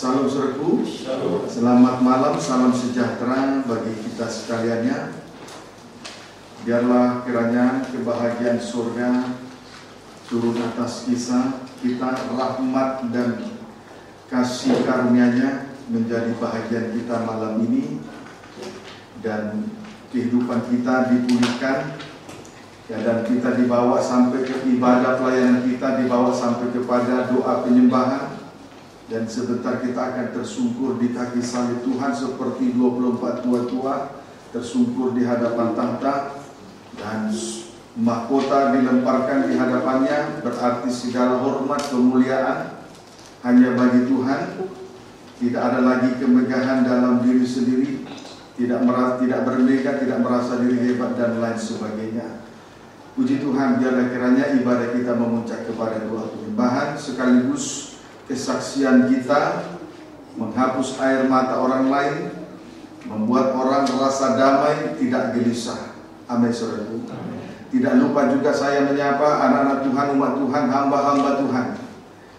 Salam saudaraku, selamat malam, salam sejahtera bagi kita sekaliannya. Biarlah kiranya kebahagiaan surga turun atas kita, rahmat dan kasih karunia-Nya menjadi bahagian kita malam ini, dan kehidupan kita dipulihkan, dan kita dibawa sampai ke ibadah pelayanan kita, dibawa sampai kepada doa penyembahan, dan sebentar kita akan tersungkur di kaki salib Tuhan seperti 24 tua-tua tersungkur di hadapan tahta, dan mahkota dilemparkan di hadapannya. Berarti segala hormat kemuliaan hanya bagi Tuhan. Tidak ada lagi kemegahan dalam diri sendiri, tidak bermegah, tidak merasa diri hebat dan lain sebagainya. Puji Tuhan, biarlah kiranya ibadah kita memuncak kepada doa penyembahan sekaligus kesaksian kita, menghapus air mata orang lain, membuat orang merasa damai, tidak gelisah. Amin, saudaraku. Tidak lupa juga saya menyapa anak-anak Tuhan, umat Tuhan, hamba-hamba Tuhan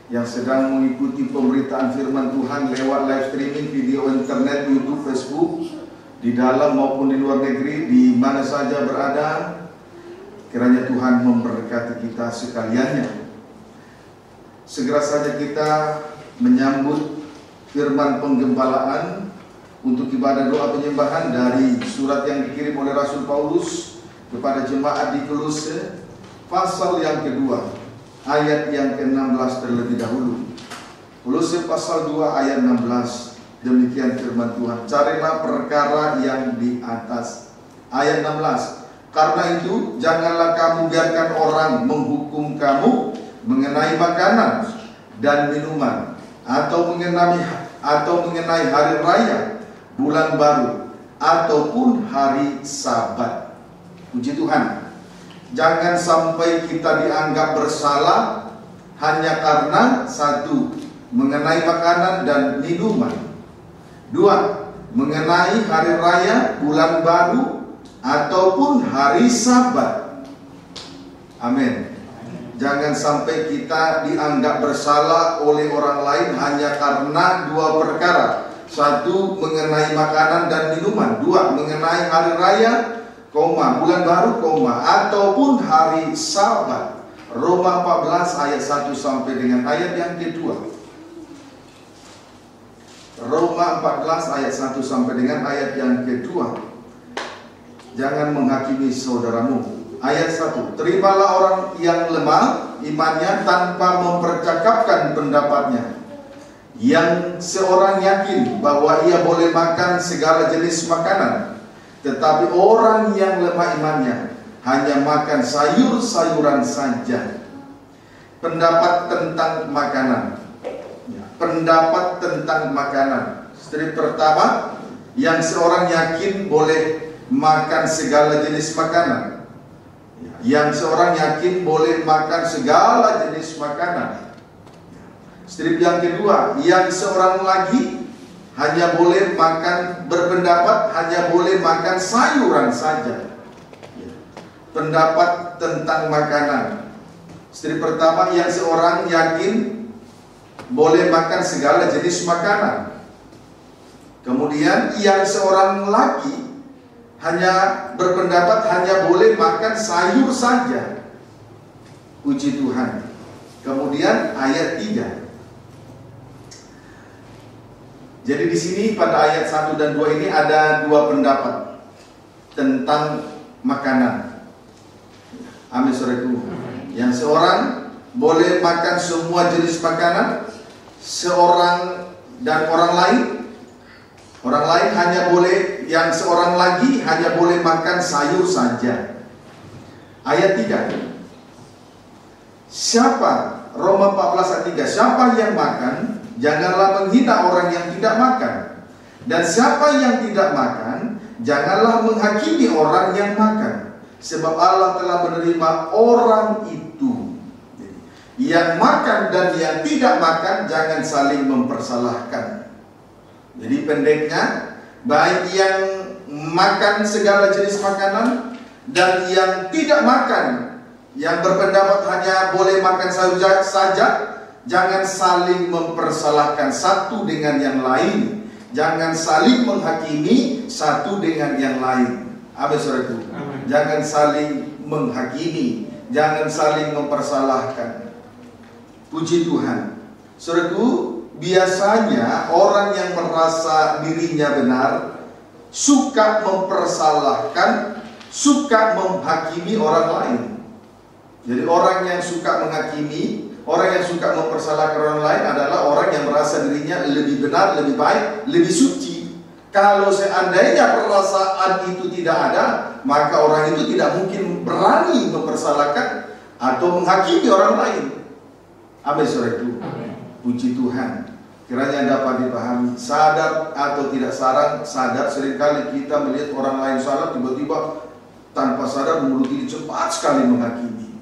yang sedang mengikuti pemberitaan firman Tuhan lewat live streaming, video internet, YouTube, Facebook, di dalam maupun di luar negeri, di mana saja berada. Kiranya Tuhan memberkati kita sekaliannya. Segera saja kita menyambut firman penggembalaan untuk ibadah doa penyembahan dari surat yang dikirim oleh Rasul Paulus kepada jemaat di Kolose, pasal yang kedua, ayat yang ke-16 terlebih dahulu. Kolose pasal 2 ayat 16. Demikian firman Tuhan, carilah perkara yang di atas. Ayat 16. Karena itu janganlah kamu biarkan orang menghukum kamu mengenai makanan dan minuman, atau mengenai hari raya, bulan baru, ataupun hari Sabat. Puji Tuhan. Jangan sampai kita dianggap bersalah hanya karena satu, mengenai makanan dan minuman. Dua, mengenai hari raya, bulan baru, ataupun hari Sabat. Amin. Jangan sampai kita dianggap bersalah oleh orang lain hanya karena dua perkara. Satu, mengenai makanan dan minuman. Dua, mengenai hari raya, bulan baru, ataupun hari Sabat. Roma 14 ayat 1 sampai dengan ayat yang kedua. Roma 14 ayat 1 sampai dengan ayat yang kedua. Jangan menghakimi saudaramu. Ayat 1. Terimalah orang yang lemah imannya tanpa mempercakapkan pendapatnya. Yang seorang yakin bahwa ia boleh makan segala jenis makanan, tetapi orang yang lemah imannya hanya makan sayur-sayuran saja. Pendapat tentang makanan. Pendapat tentang makanan. Strip pertama, yang seorang yakin boleh makan segala jenis makanan. Yang seorang yakin boleh makan segala jenis makanan. Strip yang kedua, yang seorang lagi hanya boleh makan, berpendapat hanya boleh makan sayuran saja. Pendapat tentang makanan. Strip pertama, yang seorang yakin boleh makan segala jenis makanan. Kemudian yang seorang lagi hanya berpendapat hanya boleh makan sayur saja. Puji Tuhan. Kemudian ayat 3. Jadi di sini pada ayat 1 dan 2 ini ada dua pendapat tentang makanan. Amin, saudaraku. Yang seorang boleh makan semua jenis makanan, seorang dan orang lain hanya boleh, yang seorang lagi hanya boleh makan sayur saja. Ayat 3. Siapa, Roma 14 ayat 3, siapa yang makan, janganlah menghina orang yang tidak makan. Dan siapa yang tidak makan, janganlah menghakimi orang yang makan. Sebab Allah telah menerima orang itu. Yang makan dan yang tidak makan, jangan saling mempersalahkan. Jadi pendeknya, baik yang makan segala jenis makanan dan yang tidak makan, yang berpendapat hanya boleh makan sayur saja, Jangan saling mempersalahkan satu dengan yang lain. Jangan saling menghakimi satu dengan yang lain. Amin, saudaraku. Jangan saling menghakimi, jangan saling mempersalahkan. Puji Tuhan. Saudaraku, biasanya orang yang merasa dirinya benar suka mempersalahkan, suka menghakimi orang lain. Jadi orang yang suka menghakimi, orang yang suka mempersalahkan orang lain adalah orang yang merasa dirinya lebih benar, lebih baik, lebih suci. Kalau seandainya perasaan itu tidak ada, maka orang itu tidak mungkin berani mempersalahkan atau menghakimi orang lain. Amin, saudaraku. Puji Tuhan. Kiranya dapat dipahami. Sadar atau tidak sadar, seringkali kita melihat orang lain salah, tiba-tiba tanpa sadar mulut ini cepat sekali menghakimi.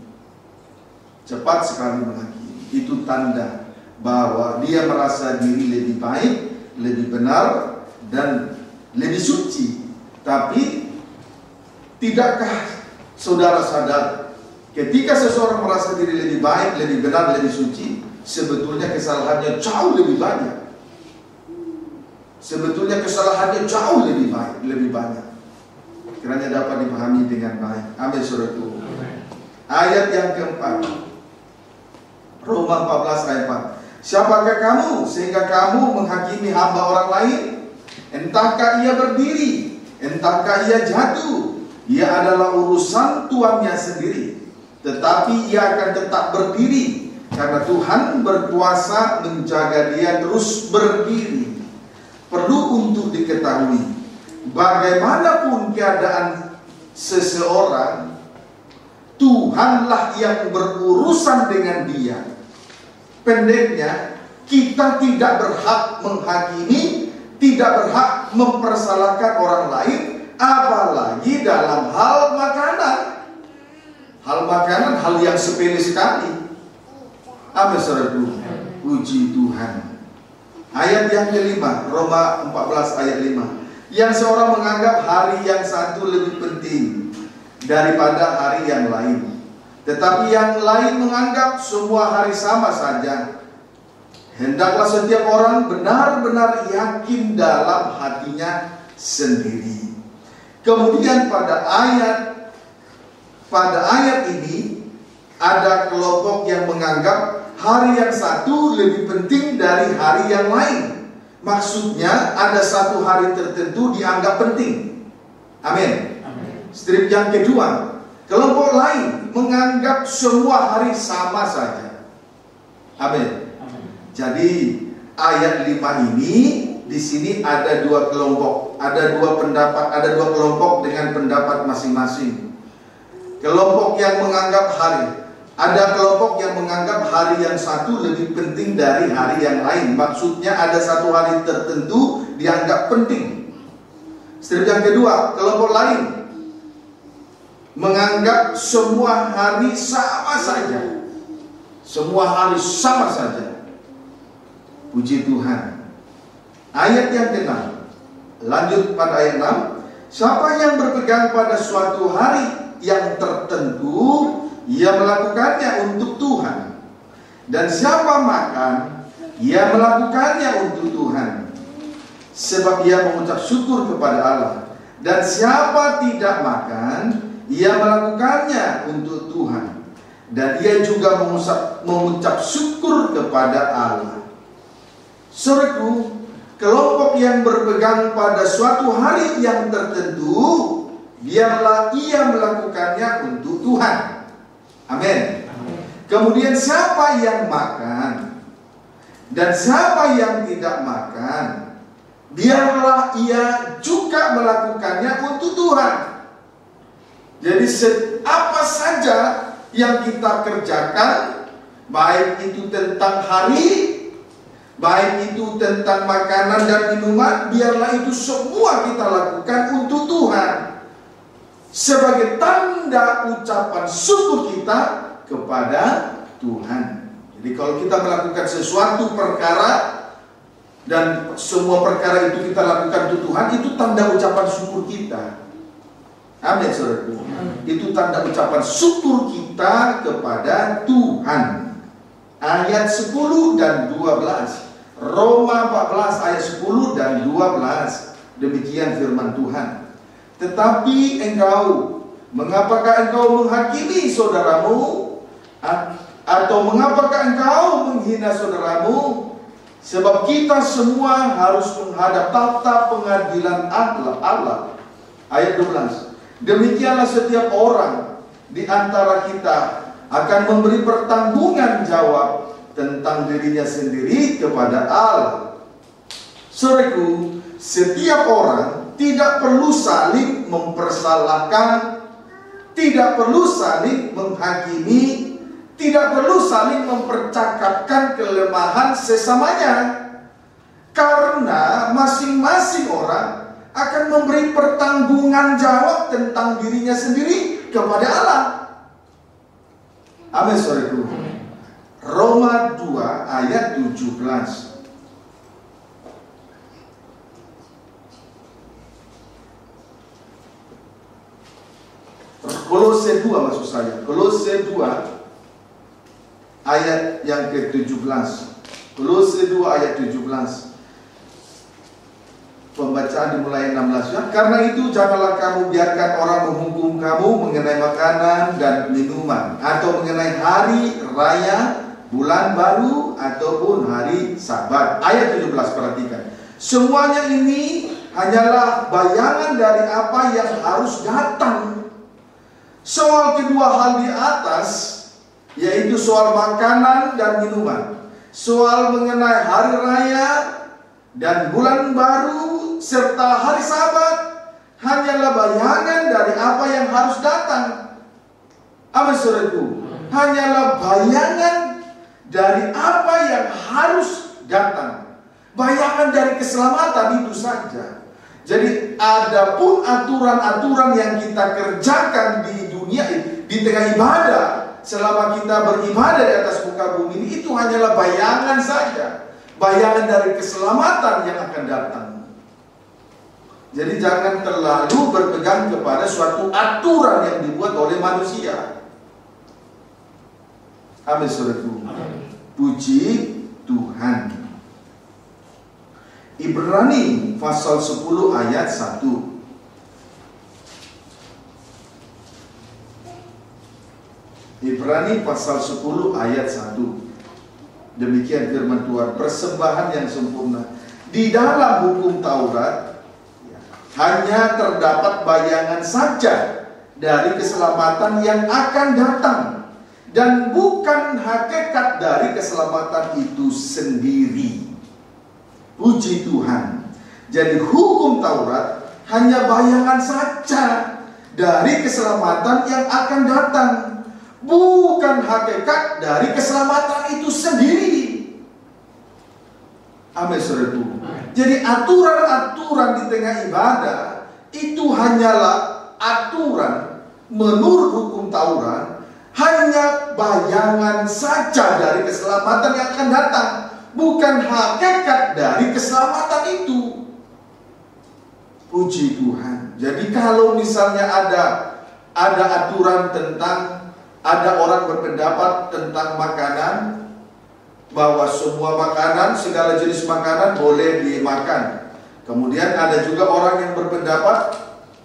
Cepat sekali menghakimi. Itu tanda bahwa dia merasa diri lebih baik, lebih benar, dan lebih suci. Tapi tidakkah saudara sadar, ketika seseorang merasa diri lebih baik, lebih benar, lebih suci, sebetulnya kesalahannya jauh lebih banyak. Sebetulnya kesalahannya jauh lebih baik, lebih banyak. Kiranya dapat dipahami dengan baik. Amin, saudaraku. Ayat yang keempat, Roma 14 ayat 4. Siapakah kamu sehingga kamu menghakimi hamba orang lain? Entahkah ia berdiri, entahkah ia jatuh, ia adalah urusan tuannya sendiri. Tetapi ia akan tetap berdiri, karena Tuhan berkuasa menjaga dia terus berdiri. Perlu untuk diketahui, bagaimanapun keadaan seseorang, Tuhanlah yang berurusan dengan dia. Pendeknya, kita tidak berhak menghakimi, tidak berhak mempersalahkan orang lain, apalagi dalam hal makanan. Hal makanan, hal yang sepele sekali. Amin, saudaraku. Puji Tuhan. Ayat yang kelima, Roma 14 ayat 5. Yang seorang menganggap hari yang satu lebih penting daripada hari yang lain, tetapi yang lain menganggap semua hari sama saja. Hendaklah setiap orang benar-benar yakin dalam hatinya sendiri. Kemudian pada ayat ini ada kelompok yang menganggap hari yang satu lebih penting dari hari yang lain. Maksudnya ada satu hari tertentu dianggap penting. Amin. Strip yang kedua, kelompok lain menganggap semua hari sama saja. Amin. Jadi ayat 5 ini di sini ada dua kelompok, ada dua pendapat, ada dua kelompok dengan pendapat masing-masing. Kelompok yang menganggap ada kelompok yang menganggap hari yang satu lebih penting dari hari yang lain. Maksudnya ada satu hari tertentu dianggap penting. Strip yang kedua, kelompok lain menganggap semua hari sama saja. Semua hari sama saja. Puji Tuhan. Ayat yang ke-6, lanjut pada ayat 6. Siapa yang berpegang pada suatu hari yang tertentu, ia melakukannya untuk Tuhan. Dan siapa makan, ia melakukannya untuk Tuhan, sebab ia mengucap syukur kepada Allah. Dan siapa tidak makan, ia melakukannya untuk Tuhan, dan ia juga mengucap syukur kepada Allah. Saudaraku, kelompok yang berpegang pada suatu hari yang tertentu, biarlah ia melakukannya untuk Tuhan. Amin. Kemudian siapa yang makan dan siapa yang tidak makan, biarlah ia juga melakukannya untuk Tuhan. Jadi apa saja yang kita kerjakan, baik itu tentang hari, baik itu tentang makanan dan minuman, biarlah itu semua kita lakukan untuk Tuhan, sebagai tanda ucapan syukur kita kepada Tuhan. Jadi kalau kita melakukan sesuatu perkara dan semua perkara itu kita lakukan untuk Tuhan, itu tanda ucapan syukur kita. Amin, saudaraku. Itu tanda ucapan syukur kita kepada Tuhan. ayat 10 dan 12. Roma 14 ayat 10 dan 12. Demikian firman Tuhan. Tetapi engkau, mengapakah engkau menghakimi saudaramu? Atau mengapakah engkau menghina saudaramu? Sebab kita semua harus menghadap tahta pengadilan Allah. Ayat 12. Demikianlah setiap orang di antara kita akan memberi pertanggungan jawab tentang dirinya sendiri kepada Allah. Saudaraku, setiap orang tidak perlu saling mempersalahkan, tidak perlu saling menghakimi, tidak perlu saling mempercakapkan kelemahan sesamanya, karena masing-masing orang akan memberi pertanggungan jawab tentang dirinya sendiri kepada Allah. Amin, saudaraku. Roma 2 ayat 17. Kolose 2 maksud saya. Kolose 2 ayat yang ke-17. Kolose 2 ayat 17. Pembacaan dimulai 16. Karena itu janganlah kamu biarkan orang menghukum kamu mengenai makanan dan minuman, atau mengenai hari raya, bulan baru, ataupun hari Sabat. Ayat 17, perhatikan. Semuanya ini hanyalah bayangan dari apa yang harus datang. Soal kedua hal di atas, yaitu soal makanan dan minuman, soal mengenai hari raya dan bulan baru serta hari Sabat, hanyalah bayangan dari apa yang harus datang. Amin, saudaraku. Hanyalah bayangan dari apa yang harus datang. Bayangan dari keselamatan itu saja. Jadi adapun aturan-aturan yang kita kerjakan di dunia, di tengah ibadah, selama kita beribadah di atas muka bumi ini, itu hanyalah bayangan saja. Bayangan dari keselamatan yang akan datang. Jadi jangan terlalu berpegang kepada suatu aturan yang dibuat oleh manusia. Amin, saudaraku. Puji Tuhan. Ibrani pasal 10 ayat 1. Ibrani pasal 10 ayat 1. Demikian firman Tuhan. Persembahan yang sempurna. Di dalam hukum Taurat hanya terdapat bayangan saja dari keselamatan yang akan datang, dan bukan hakikat dari keselamatan itu sendiri. Puji Tuhan. Jadi hukum Taurat hanya bayangan saja dari keselamatan yang akan datang, bukan hakikat dari keselamatan itu sendiri. Amin, saudaraku. Jadi aturan-aturan di tengah ibadah itu hanyalah aturan menurut hukum Taurat, hanya bayangan saja dari keselamatan yang akan datang, bukan hakikat dari keselamatan itu. Puji Tuhan. Jadi kalau misalnya ada aturan tentang, ada orang berpendapat tentang makanan, bahwa semua makanan, segala jenis makanan boleh dimakan. Kemudian ada juga orang yang berpendapat,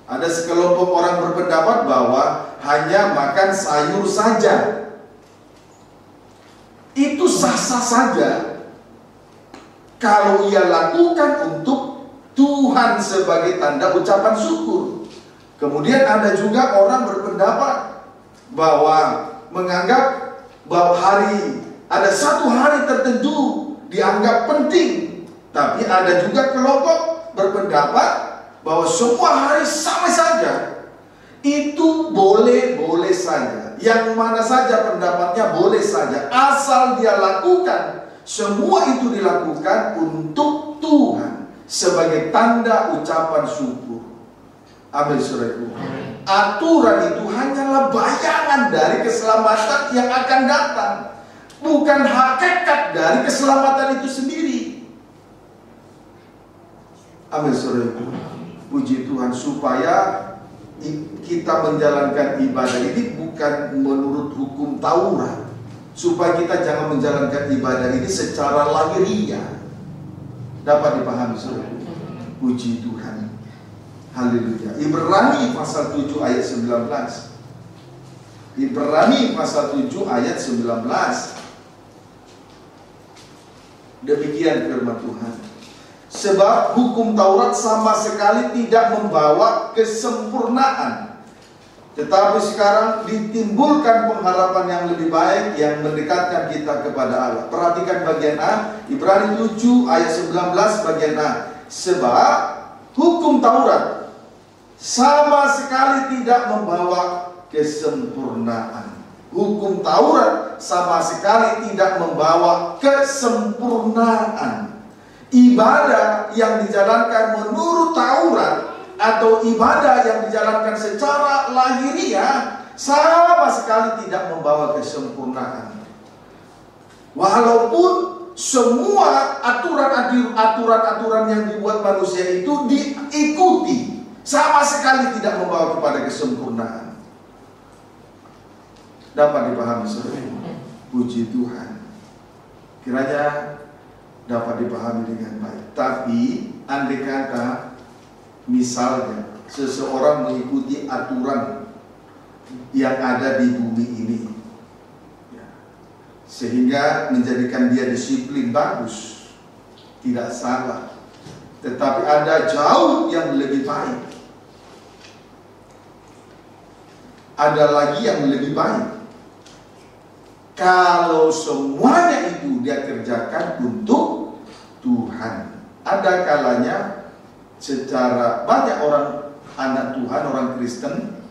ada sekelompok orang berpendapat bahwa hanya makan sayur saja. Itu sah-sah saja kalau ia lakukan untuk Tuhan sebagai tanda ucapan syukur. Kemudian ada juga orang berpendapat bahwa menganggap bahwa ada satu hari tertentu dianggap penting, tapi ada juga kelompok berpendapat bahwa semua hari sama saja. Itu boleh-boleh saja. Yang mana saja pendapatnya boleh saja, asal dia lakukan. Semua itu dilakukan untuk Tuhan sebagai tanda ucapan syukur. Amin, saudaraku. Aturan itu hanyalah bayangan dari keselamatan yang akan datang, bukan hakikat dari keselamatan itu sendiri. Amin, saudaraku. Puji Tuhan, supaya kita menjalankan ibadah ini bukan menurut hukum Taurat, supaya kita jangan menjalankan ibadah ini secara lahiriah. Dapat dipahami, saudara? Puji Tuhan. Haleluya. Ibrani pasal 7 ayat 19. Ibrani pasal 7 ayat 19. Demikian firman Tuhan. Sebab hukum Taurat sama sekali tidak membawa kesempurnaan, tetapi sekarang ditimbulkan pengharapan yang lebih baik yang mendekatkan kita kepada Allah. Perhatikan bagian A, Ibrani 7 ayat 19 bagian A. Sebab hukum Taurat sama sekali tidak membawa kesempurnaan. Hukum Taurat sama sekali tidak membawa kesempurnaan. Ibadah yang dijalankan menurut Taurat atau ibadah yang dijalankan secara lahiriah sama sekali tidak membawa kesempurnaan. Walaupun semua aturan-aturan yang dibuat manusia itu diikuti, sama sekali tidak membawa kepada kesempurnaan. Dapat dipahami, saudara? Puji Tuhan. Kiranya dapat dipahami dengan baik. Tapi andai kata misalnya seseorang mengikuti aturan yang ada di bumi ini, sehingga menjadikan dia disiplin, bagus, tidak salah. Tetapi ada jauh yang lebih baik. Ada lagi yang lebih baik. Kalau semuanya itu dia kerjakan untuk Tuhan. Ada kalanya secara banyak orang anak Tuhan, orang Kristen,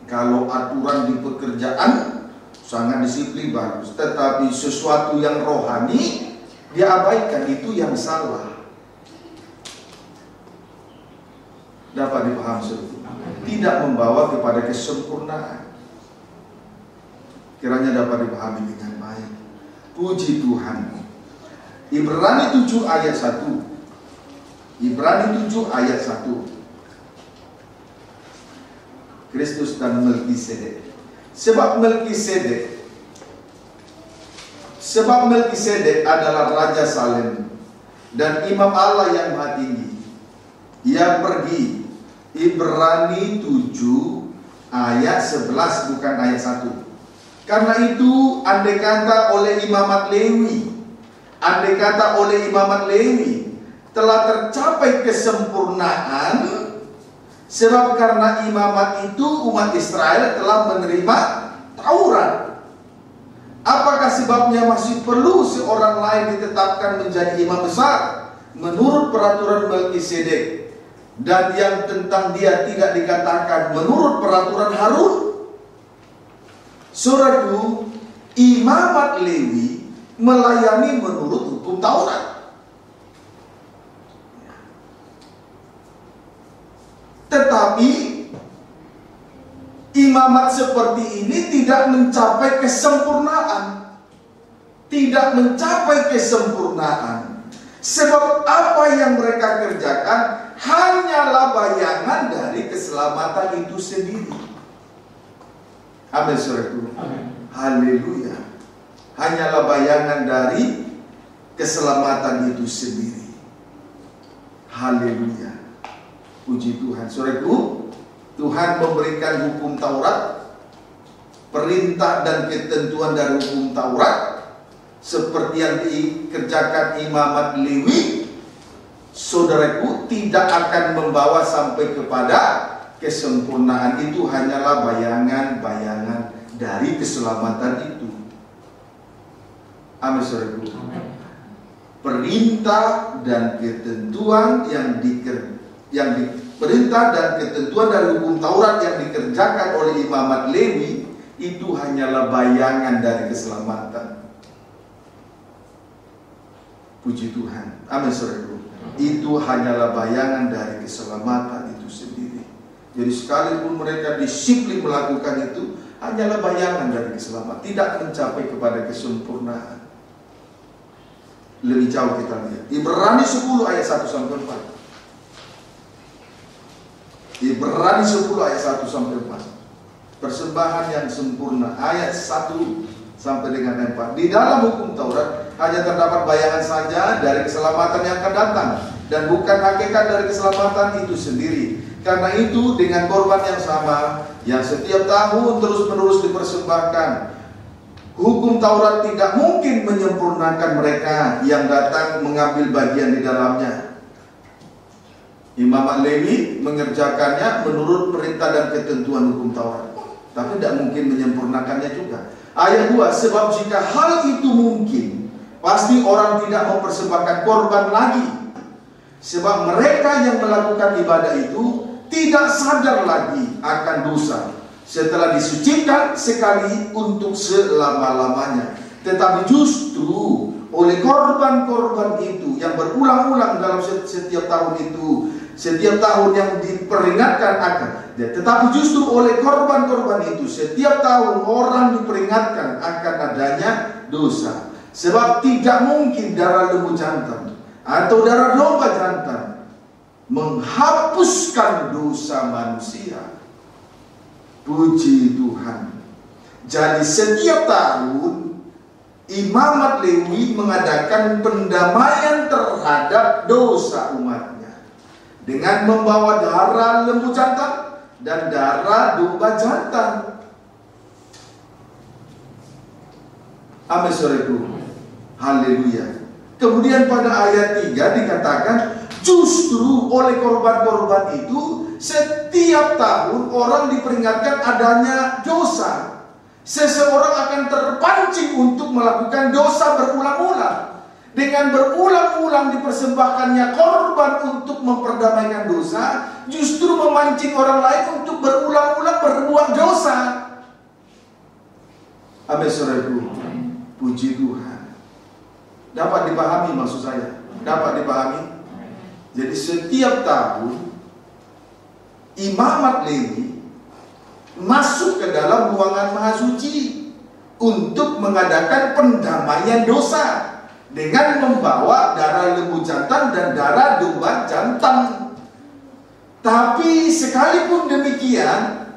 kalau aturan di pekerjaan sangat disiplin, bagus. Tetapi sesuatu yang rohani dia abaikan, itu yang salah. Dapat dipahami, saudara? Tidak membawa kepada kesempurnaan. Kiranya dapat dipahami dengan baik. Puji Tuhan. Ibrani 7 ayat 1. Ibrani 7 ayat 1. Kristus dan Melkisedek. Sebab Melkisedek adalah Raja Salem dan Imam Allah yang Maha Tinggi. Ia pergi. Ibrani 7 ayat 11, bukan ayat 1. Karena itu andai kata oleh imamat Lewi telah tercapai kesempurnaan, sebab karena imamat itu umat Israel telah menerima Taurat. Apakah sebabnya masih perlu seorang lain ditetapkan menjadi imam besar menurut peraturan Melkisedek, dan yang tentang dia tidak dikatakan menurut peraturan Harun? Saudaraku, imamat Lewi melayani menurut hukum Taurat. Tetapi imamat seperti ini tidak mencapai kesempurnaan. Sebab apa yang mereka kerjakan hanyalah bayangan dari keselamatan itu sendiri. Amin, saudaraku. Haleluya. Hanyalah bayangan dari keselamatan itu sendiri. Haleluya. Puji Tuhan. Saudaraku, Tuhan memberikan hukum Taurat, perintah dan ketentuan dari hukum Taurat, seperti yang dikerjakan imamat Lewi. Saudaraku, tidak akan membawa sampai kepada kesempurnaan. Itu hanyalah bayangan-bayangan dari keselamatan itu. Amin, saudaraku. Perintah dan ketentuan perintah dan ketentuan dari hukum Taurat yang dikerjakan oleh imamat Lewi itu hanyalah bayangan dari keselamatan. Puji Tuhan. Amin, saudaraku. Itu hanyalah bayangan dari keselamatan itu sendiri. Jadi sekalipun mereka disiplin melakukan itu, hanyalah bayangan dari keselamatan, tidak mencapai kepada kesempurnaan. Lebih jauh kita lihat Ibrani 10 ayat 1 sampai 4. Ibrani 10 ayat 1 sampai 4. Persembahan yang sempurna, ayat 1 sampai dengan 4. Di dalam hukum Taurat hanya terdapat bayangan saja dari keselamatan yang akan datang, dan bukan hakikat dari keselamatan itu sendiri. Karena itu dengan korban yang sama yang setiap tahun terus-menerus dipersembahkan, hukum Taurat tidak mungkin menyempurnakan mereka yang datang mengambil bagian di dalamnya. Imamat Lewi mengerjakannya menurut perintah dan ketentuan hukum Taurat, tapi tidak mungkin menyempurnakannya juga. Ayat 2, sebab jika hal itu mungkin, pasti orang tidak mempersembahkan korban lagi, sebab mereka yang melakukan ibadah itu tidak sadar lagi akan dosa setelah disucikan sekali untuk selama-lamanya. Tetapi justru oleh korban-korban itu yang berulang-ulang dalam setiap tahun itu, setiap tahun yang diperingatkan akan, tetapi justru oleh korban-korban itu setiap tahun orang diperingatkan akan adanya dosa. Sebab tidak mungkin darah lembu jantan atau darah domba jantan menghapuskan dosa manusia. Puji Tuhan. Jadi setiap tahun Imamat Lewi mengadakan pendamaian terhadap dosa umatnya dengan membawa darah lembu jantan dan darah domba jantan. Amin, saudaraku. Haleluya. Kemudian pada ayat 3 dikatakan, justru oleh korban-korban itu setiap tahun orang diperingatkan adanya dosa. Seseorang akan terpancing untuk melakukan dosa berulang-ulang. Dengan berulang-ulang dipersembahkannya korban untuk memperdamaikan dosa, justru memancing orang lain untuk berulang-ulang berbuat dosa. Amin, saudaraku. Puji Tuhan. Dapat dipahami maksud saya? Dapat dipahami? Jadi setiap tahun Imamat Lewi masuk ke dalam ruangan Maha Suci untuk mengadakan pendamaian dosa dengan membawa darah lembu jantan dan darah domba jantan. Tapi sekalipun demikian,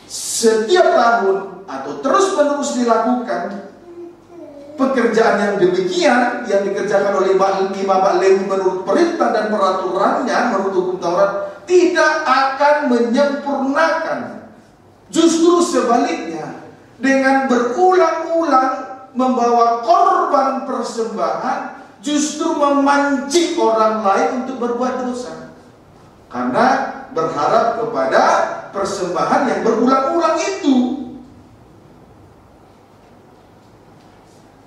setiap tahun atau terus-menerus dilakukan pekerjaan yang demikian yang dikerjakan oleh Imamat Lewi menurut perintah dan peraturannya menurut hukum Taurat tidak akan menyempurnakan. Justru sebaliknya, dengan berulang-ulang membawa korban persembahan justru memancing orang lain untuk berbuat dosa, karena berharap kepada persembahan yang berulang-ulang itu.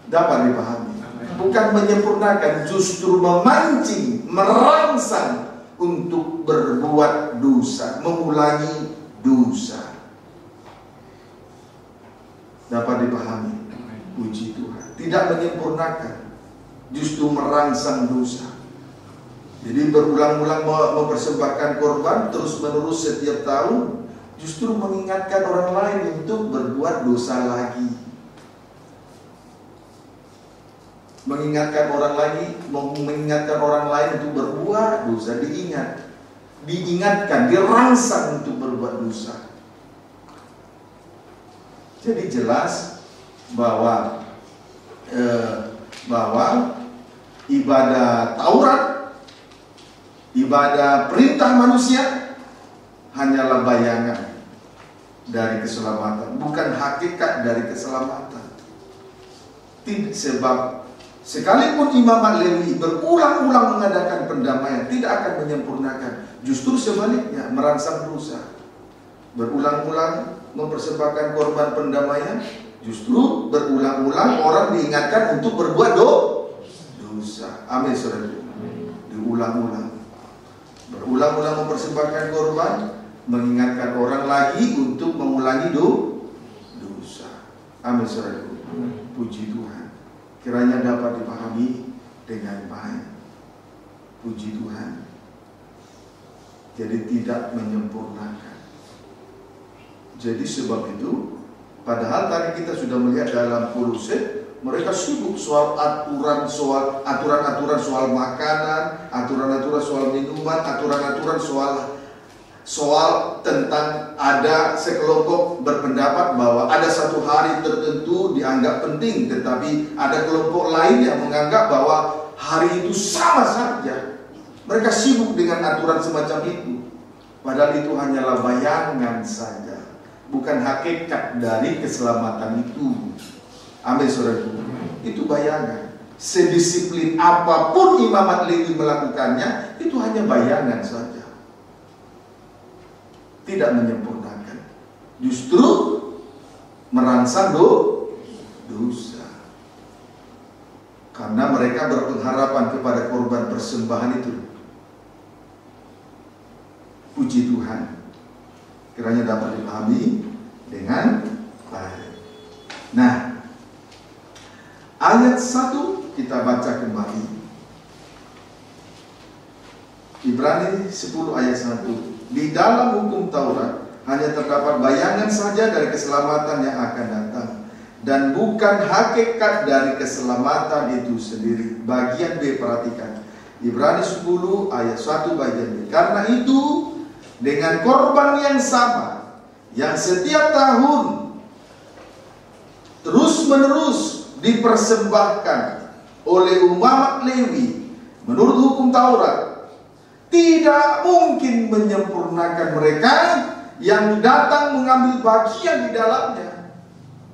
Dapat dipahami? Bukan menyempurnakan, justru memancing, merangsang untuk berbuat dosa, mengulangi dosa. Dapat dipahami? Puji Tuhan. Tidak menyempurnakan, justru merangsang dosa. Jadi berulang-ulang mempersembahkan korban terus-menerus setiap tahun, justru mengingatkan orang lain untuk berbuat dosa lagi. Mengingatkan orang lain untuk berbuat dosa, diingatkan, dirangsang untuk berbuat dosa. Jadi jelas bahwa ibadah Taurat, ibadah perintah manusia hanyalah bayangan dari keselamatan, bukan hakikat dari keselamatan. Sebab sekalipun Imamat Lewi berulang-ulang mengadakan pendamaian, tidak akan menyempurnakan. Justru sebaliknya, merangsang dosa. Berulang-ulang mempersembahkan korban pendamaian, justru berulang-ulang orang diingatkan untuk berbuat dosa. Amin, saudara. Diulang-ulang. Berulang-ulang mempersembahkan korban, mengingatkan orang lagi untuk mengulangi dosa. Amin, saudara. Puji Tuhan. Kiranya dapat dipahami dengan baik. Puji Tuhan. Jadi tidak menyempurnakan. Jadi sebab itu, padahal tadi kita sudah melihat dalam Kolose, mereka sibuk soal aturan soal makanan, aturan-aturan soal minuman, aturan-aturan soal soal tentang ada sekelompok berpendapat bahwa ada satu hari tertentu dianggap penting, tetapi ada kelompok lain yang menganggap bahwa hari itu sama saja. Mereka sibuk dengan aturan semacam itu. Padahal itu hanyalah bayangan saja, bukan hakikat dari keselamatan itu. Amin, saudaraku. Itu bayangan. Sedisiplin apapun imamat Lewi melakukannya, itu hanya bayangan saja, tidak menyempurnakan, justru merangsang dosa. Karena mereka berpengharapan kepada korban persembahan itu. Puji Tuhan, kiranya dapat dipahami dengan baik. Nah, ayat 1 kita baca kembali. Ibrani 10 ayat 1. Di dalam hukum Taurat hanya terdapat bayangan saja dari keselamatan yang akan datang, dan bukan hakikat dari keselamatan itu sendiri. Bagian B, perhatikan. Ibrani 10 ayat 1 bagian B. Karena itu, dengan korban yang sama, yang setiap tahun terus-menerus dipersembahkan oleh umat Lewi menurut hukum Taurat, tidak mungkin menyempurnakan mereka yang datang mengambil bagian di dalamnya.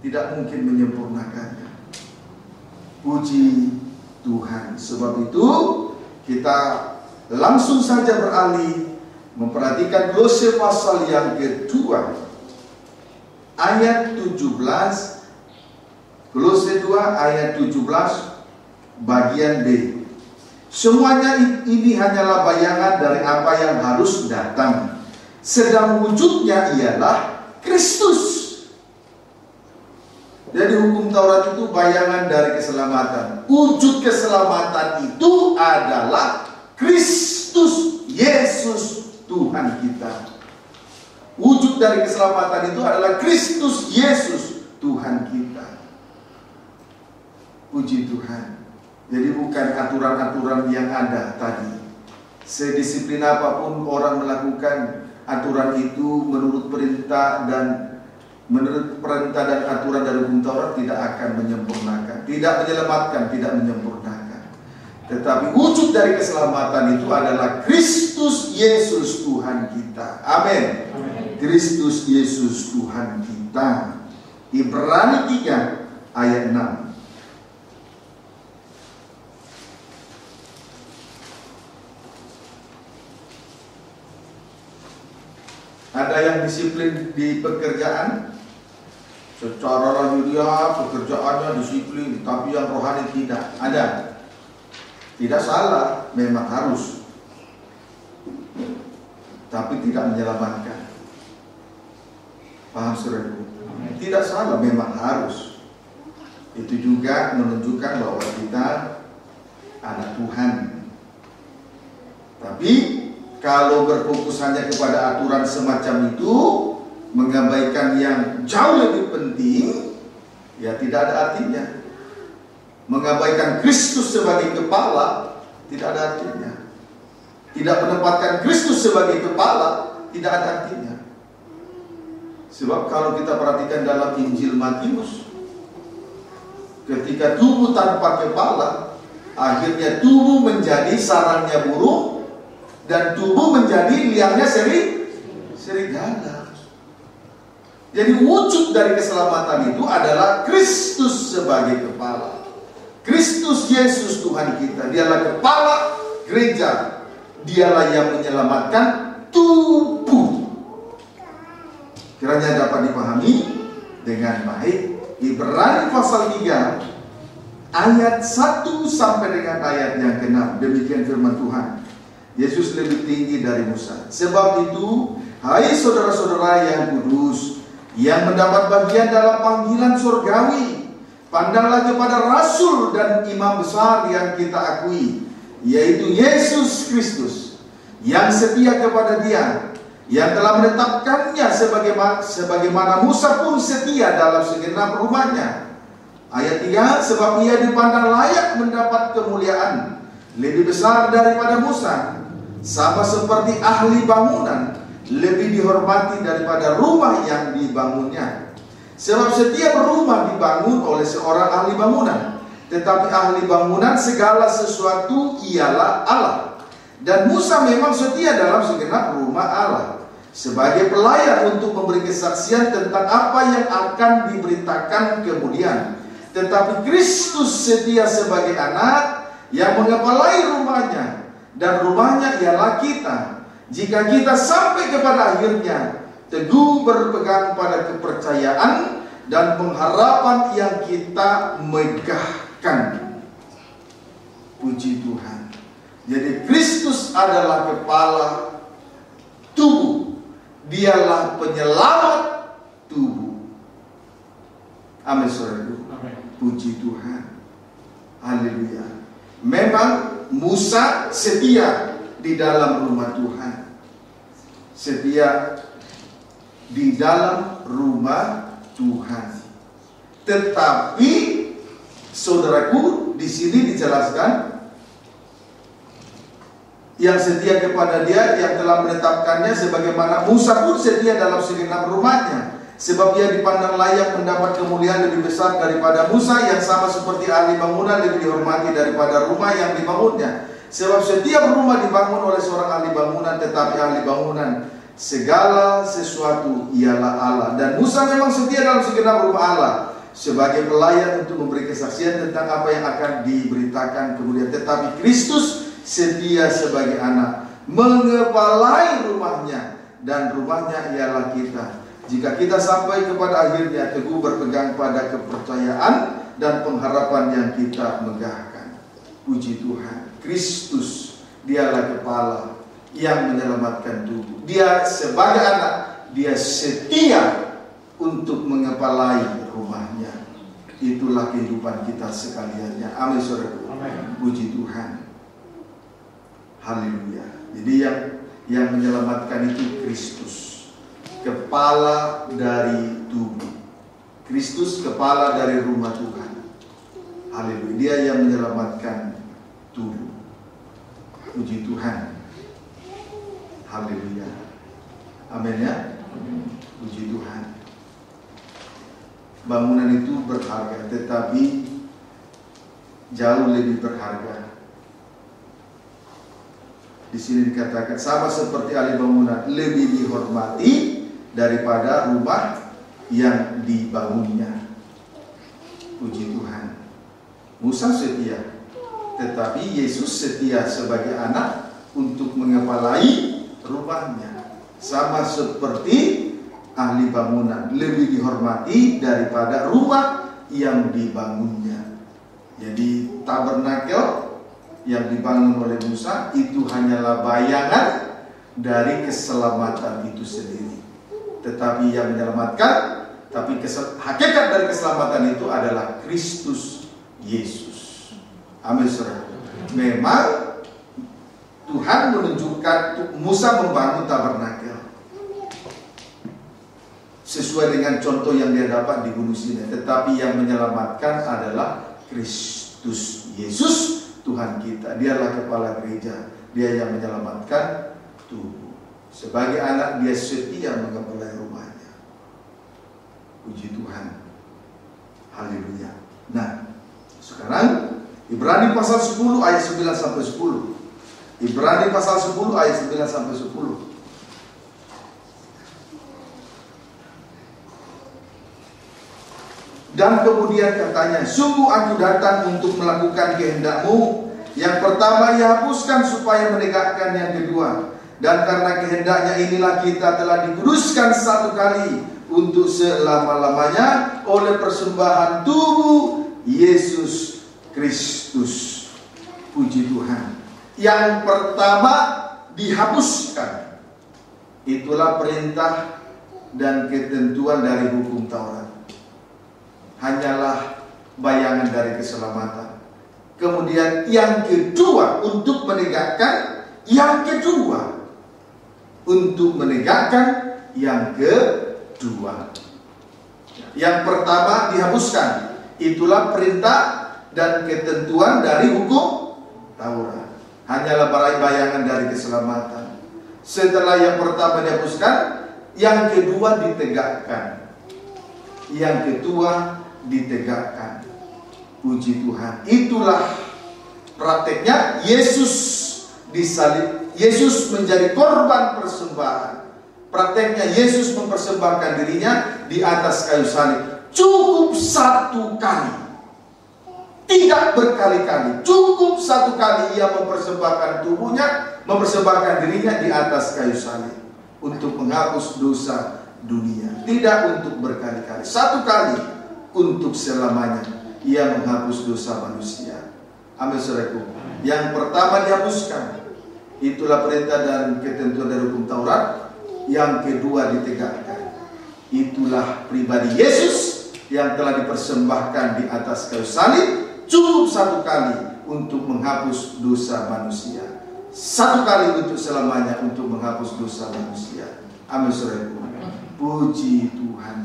Tidak mungkin menyempurnakannya. Puji Tuhan. Sebab itu kita langsung saja beralih memperhatikan Kolose pasal yang kedua, ayat 17. Kolose 2 ayat 17 bagian B. Semuanya ini hanyalah bayangan dari apa yang harus datang, sedang wujudnya ialah Kristus. Jadi hukum Taurat itu bayangan dari keselamatan. Wujud keselamatan itu adalah Kristus Yesus Tuhan kita. Wujud dari keselamatan itu adalah Kristus Yesus Tuhan kita. Puji Tuhan. Jadi bukan aturan-aturan yang ada tadi. Sedisiplin apapun orang melakukan aturan itu menurut perintah dan aturan dari hukum Taurat, tidak akan menyempurnakan, tidak menyelamatkan, tidak menyempurnakan. Tetapi wujud dari keselamatan itu adalah Kristus Yesus Tuhan kita. Amin. Kristus Yesus Tuhan kita. Ibrani 3 ayat 6. Ada yang disiplin di pekerjaan, secara lahiriah pekerjaannya disiplin, tapi yang rohani tidak. Ada. Tidak salah, memang harus, tapi tidak menyelamatkan. Paham, saudaraku? Tidak salah, memang harus. Itu juga menunjukkan bahwa kita anak Tuhan. Tapi kalau berfokus hanya kepada aturan semacam itu, mengabaikan yang jauh lebih penting, ya tidak ada artinya. Mengabaikan Kristus sebagai kepala, tidak ada artinya. Tidak menempatkan Kristus sebagai kepala, tidak ada artinya. Sebab kalau kita perhatikan dalam Injil Matius, ketika tubuh tanpa kepala, akhirnya tubuh menjadi sarangnya burung, dan tubuh menjadi liangnya serigala. Jadi wujud dari keselamatan itu adalah Kristus sebagai kepala. Kristus Yesus Tuhan kita, dialah kepala gereja. Dialah yang menyelamatkan tubuh. Kiranya dapat dipahami dengan baik. Ibrani pasal 3 ayat 1 sampai dengan ayat yang ke-6. Demikian firman Tuhan. Yesus lebih tinggi dari Musa. Sebab itu, hai saudara-saudara yang kudus, yang mendapat bagian dalam panggilan surgawi, pandanglah kepada Rasul dan Imam besar yang kita akui, yaitu Yesus Kristus, yang setia kepada Dia, yang telah menetapkannya sebagaimana Musa pun setia dalam segenap rumahnya. Ayat 3, sebab Ia dipandang layak mendapat kemuliaan lebih besar daripada Musa, sama seperti ahli bangunan lebih dihormati daripada rumah yang dibangunnya. Sebab setiap rumah dibangun oleh seorang ahli bangunan, tetapi ahli bangunan segala sesuatu ialah Allah. Dan Musa memang setia dalam segenap rumah Allah sebagai pelayan untuk memberi kesaksian tentang apa yang akan diberitakan kemudian. Tetapi Kristus setia sebagai anak yang mengepalai rumahnya, dan rumahnya ialah kita. Jika kita sampai kepada akhirnya teguh berpegang pada kepercayaan dan pengharapan yang kita megahkan. Puji Tuhan. Jadi Kristus adalah kepala tubuh. Dialah penyelamat tubuh. Amin, saudaraku. Puji Tuhan. Haleluya. Memang Musa setia di dalam rumah Tuhan. Setia di dalam rumah Tuhan. Tetapi saudaraku, di sini dijelaskan yang setia kepada dia, yang telah menetapkannya, sebagaimana Musa pun setia dalam segenap rumahnya. Sebab ia dipandang layak mendapat kemuliaan lebih besar daripada Musa, yang sama seperti ahli bangunan lebih dihormati daripada rumah yang dibangunnya. Sebab setiap rumah dibangun oleh seorang ahli bangunan, tetapi ahli bangunan segala sesuatu ialah Allah. Dan Musa memang setia dalam segenap rumah Allah sebagai pelayan untuk memberi kesaksian tentang apa yang akan diberitakan kemudian. Tetapi Kristus setia sebagai anak, mengepalai rumahnya, dan rumahnya ialah kita. Jika kita sampai kepada akhirnya teguh berpegang pada kepercayaan dan pengharapan yang kita megahkan. Puji Tuhan. Kristus dialah kepala yang menyelamatkan tubuh. Dia sebagai anak, dia setia untuk mengepalai rumahnya. Itulah kehidupan kita sekaliannya. Amin, saudaraku. Puji Tuhan. Haleluya. Jadi yang menyelamatkan itu Kristus, kepala dari tubuh. Kristus kepala dari rumah Tuhan. Haleluya. Dia yang menyelamatkan tubuh. Puji Tuhan. Haleluya. Amin ya. Puji Tuhan. Bangunan itu berharga, tetapi jauh lebih berharga. Di sini dikatakan sama seperti ahli bangunan lebih dihormati daripada rumah yang dibangunnya. Puji Tuhan. Musa setia, tetapi Yesus setia sebagai anak untuk mengepalai rumahnya. Sama seperti ahli bangunan lebih dihormati daripada rumah yang dibangunnya. Jadi tabernakel yang dibangun oleh Musa itu hanyalah bayangan dari keselamatan itu sendiri. Tetapi yang menyelamatkan, tapi hakikat dari keselamatan itu adalah Kristus Yesus. Amin, saudara. Memang Tuhan menunjukkan Musa membangun tabernakel sesuai dengan contoh yang dia dapat di Gunung Sinai. Tetapi yang menyelamatkan adalah Kristus Yesus, Tuhan kita. Dialah kepala gereja. Dia yang menyelamatkan tubuh. Sebagai anak dia setia mengepalai rumahnya. Puji Tuhan. Haleluya. Nah, sekarang Ibrani pasal 10 ayat 9 sampai 10. Ibrani pasal 10 ayat 9 sampai 10. Dan kemudian katanya, sungguh aku datang untuk melakukan kehendak-Mu. Yang pertama ia hapuskan supaya menegakkan yang kedua. Dan karena kehendaknya inilah kita telah dikuduskan satu kali untuk selama-lamanya oleh persembahan tubuh Yesus Kristus. Puji Tuhan. Yang pertama dihapuskan. Itulah perintah dan ketentuan dari hukum Taurat. Hanyalah bayangan dari keselamatan. Kemudian yang kedua untuk menegakkan yang kedua. Untuk menegakkan yang kedua. Yang pertama dihapuskan. Itulah perintah dan ketentuan dari hukum Taurat. Hanyalah bayangan dari keselamatan. Setelah yang pertama dihapuskan, yang kedua ditegakkan. Yang kedua ditegakkan. Puji Tuhan. Itulah prakteknya Yesus disalib. Yesus menjadi korban persembahan. Prakteknya Yesus mempersembahkan dirinya di atas kayu salib. Cukup satu kali. Tidak berkali-kali. Cukup satu kali ia mempersembahkan tubuhnya, mempersembahkan dirinya di atas kayu salib untuk menghapus dosa dunia. Tidak untuk berkali-kali. Satu kali untuk selamanya ia menghapus dosa manusia. Amin, saudaraku. Yang pertama dihapuskan. Itulah perintah dan ketentuan dari hukum Taurat. Yang kedua ditegakkan. Itulah pribadi Yesus yang telah dipersembahkan di atas kayu salib. Cukup satu kali untuk menghapus dosa manusia. Satu kali untuk selamanya untuk menghapus dosa manusia. Amin, saudaraku. Puji Tuhan.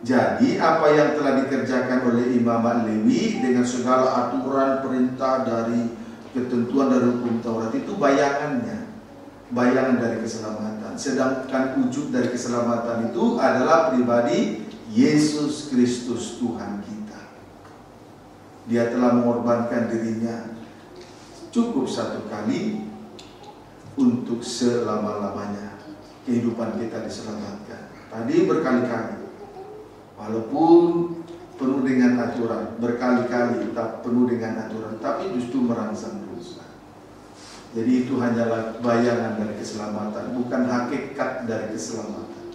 Jadi apa yang telah dikerjakan oleh Imam Lewi dengan segala aturan perintah dari ketentuan dari hukum Taurat itu bayangannya, bayangan dari keselamatan. Sedangkan wujud dari keselamatan itu adalah pribadi Yesus Kristus Tuhan kita. Dia telah mengorbankan dirinya cukup satu kali untuk selama-lamanya. Kehidupan kita diselamatkan. Tadi berkali-kali, walaupun penuh dengan aturan, berkali-kali tak penuh dengan aturan, tapi justru merangsang dosa. Jadi itu hanyalah bayangan dari keselamatan, bukan hakikat dari keselamatan.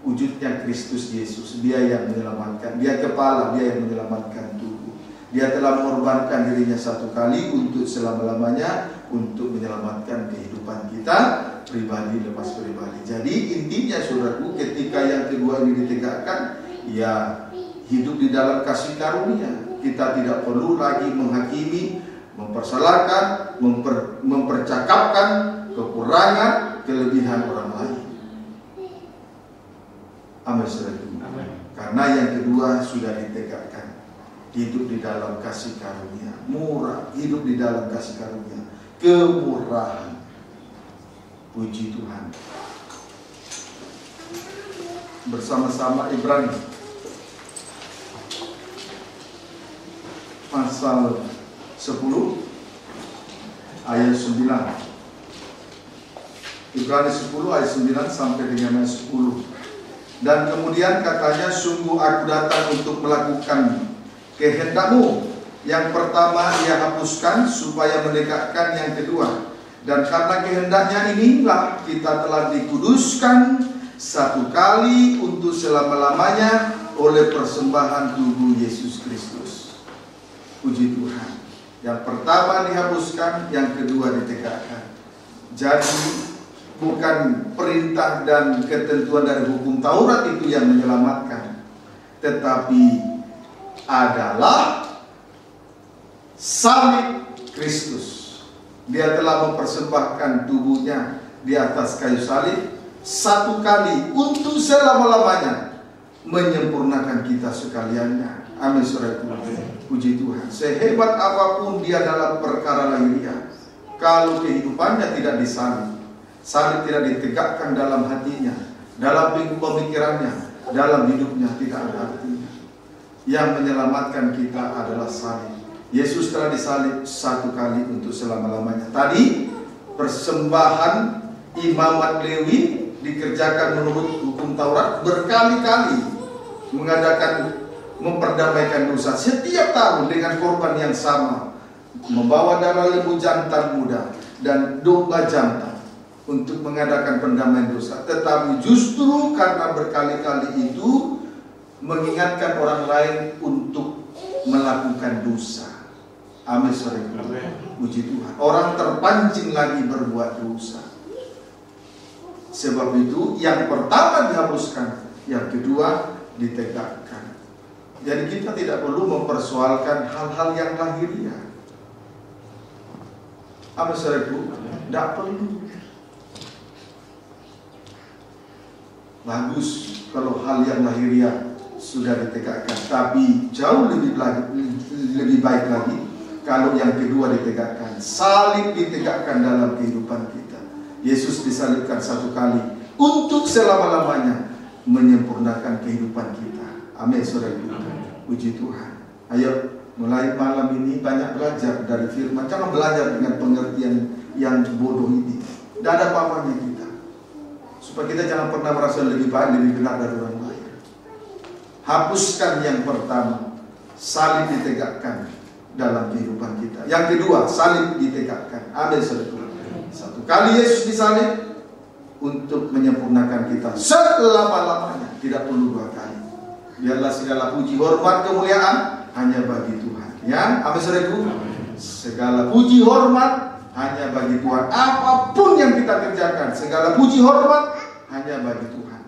Wujudnya Kristus Yesus, Dia yang menyelamatkan, Dia kepala, Dia yang menyelamatkan tubuh. Dia telah mengorbankan dirinya satu kali untuk selama-lamanya, untuk menyelamatkan kehidupan kita pribadi lepas pribadi. Jadi intinya, saudaraku, ketika yang kedua ini ditegakkan, ya hidup di dalam kasih karunia. Kita tidak perlu lagi menghakimi, mempersalahkan, mempercakapkan kekurangan, kelebihan orang lain. Amin, saudaraku. Karena yang kedua sudah ditegakkan. Hidup di dalam kasih karunia, murah, hidup di dalam kasih karunia, kemurahan. Puji Tuhan. Bersama-sama Ibrani pasal 10 ayat 9. Ibrani 10 ayat 9 sampai dengan ayat 10. Dan kemudian katanya, sungguh aku datang untuk melakukan kehendakmu. Yang pertama Ia hapuskan supaya menegakkan yang kedua. Dan karena kehendaknya inilah kita telah dikuduskan satu kali untuk selama-lamanya oleh persembahan tubuh Yesus Kristus. Puji Tuhan. Yang pertama dihapuskan, yang kedua ditegakkan. Jadi bukan perintah dan ketentuan dari hukum Taurat itu yang menyelamatkan, tetapi adalah salib Kristus. Dia telah mempersembahkan tubuhnya di atas kayu salib satu kali untuk selama-lamanya, menyempurnakan kita sekaliannya. Amin, saudaraku. Puji Tuhan. Sehebat apapun dia dalam perkara lahiriah, kalau kehidupannya tidak disalib, salib tidak ditegakkan dalam hatinya, dalam pemikirannya, dalam hidupnya, tidak ada artinya. Yang menyelamatkan kita adalah salib. Yesus telah disalib satu kali untuk selama-lamanya. Tadi persembahan imamat Lewi dikerjakan menurut hukum Taurat berkali-kali, mengadakan, memperdamaikan dosa setiap tahun dengan korban yang sama, membawa darah lembu jantan muda dan domba jantan untuk mengadakan pendamaian dosa. Tetapi justru karena berkali-kali itu mengingatkan orang lain untuk melakukan dosa. Amin, saudara. Puji Tuhan. Orang terpancing lagi berbuat dosa. Sebab itu yang pertama dihapuskan, yang kedua ditegakkan. Jadi kita tidak perlu mempersoalkan hal-hal yang lahiriah. Amin, saudara. Tidak perlu. Bagus kalau hal yang lahiriah sudah ditegakkan, tapi jauh lebih baik lagi kalau yang kedua ditegakkan. Salib ditegakkan dalam kehidupan kita. Yesus disalibkan satu kali untuk selama-lamanya menyempurnakan kehidupan kita. Amin, saudara. Puji Tuhan. Ayo, mulai malam ini banyak belajar dari firman. Jangan belajar dengan pengertian yang bodoh ini. Tidak ada apa-apanya kita. Supaya kita jangan pernah merasa lebih baik, lebih benar dari orang lain. Hapuskan yang pertama, salib ditegakkan dalam kehidupan kita. Yang kedua, salib ditegakkan. Amin, saudara. Satu kali Yesus disalib untuk menyempurnakan kita selama-lamanya, tidak perlu dua kali. Biarlah segala puji, hormat, kemuliaan hanya bagi Tuhan. Ya, amin, saudaraku. Segala puji, hormat hanya bagi Tuhan. Apapun yang kita kerjakan, segala puji, hormat hanya bagi Tuhan.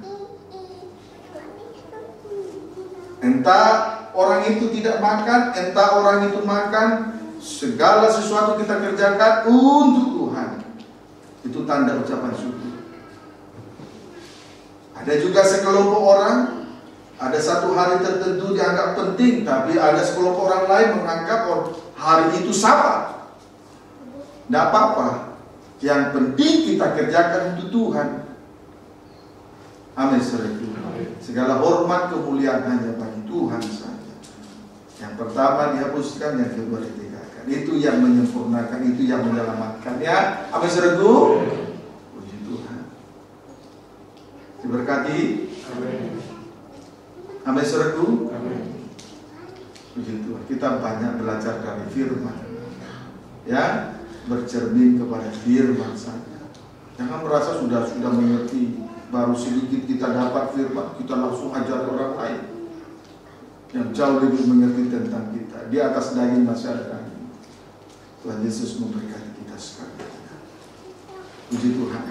Entah orang itu tidak makan, entah orang itu makan, segala sesuatu kita kerjakan untuk Tuhan. Itu tanda ucapan syukur. Ada juga sekelompok orang, ada satu hari tertentu dianggap penting, tapi ada sekelompok orang lain menganggap hari itu Sabat. Tidak apa-apa. Yang penting kita kerjakan untuk Tuhan. Amin, saudara. Segala hormat, kemuliaan hanya bagi Tuhan saja. Yang pertama dihapuskan, yang kedua ditegakkan. Itu yang menyempurnakan, itu yang menyelamatkan. Ya, amin, saudara. Puji Tuhan. Diberkati. Amin. Amin, saudaraku. Puji Tuhan. Kita banyak belajar dari firman. Ya, bercermin kepada firman saja. Jangan merasa sudah mengerti, baru sedikit kita dapat firman, kita langsung ajar orang lain yang jauh lebih mengerti tentang kita. Di atas daging masih ada daging. Tuhan Yesus memberkati kita sekalian. Puji Tuhan.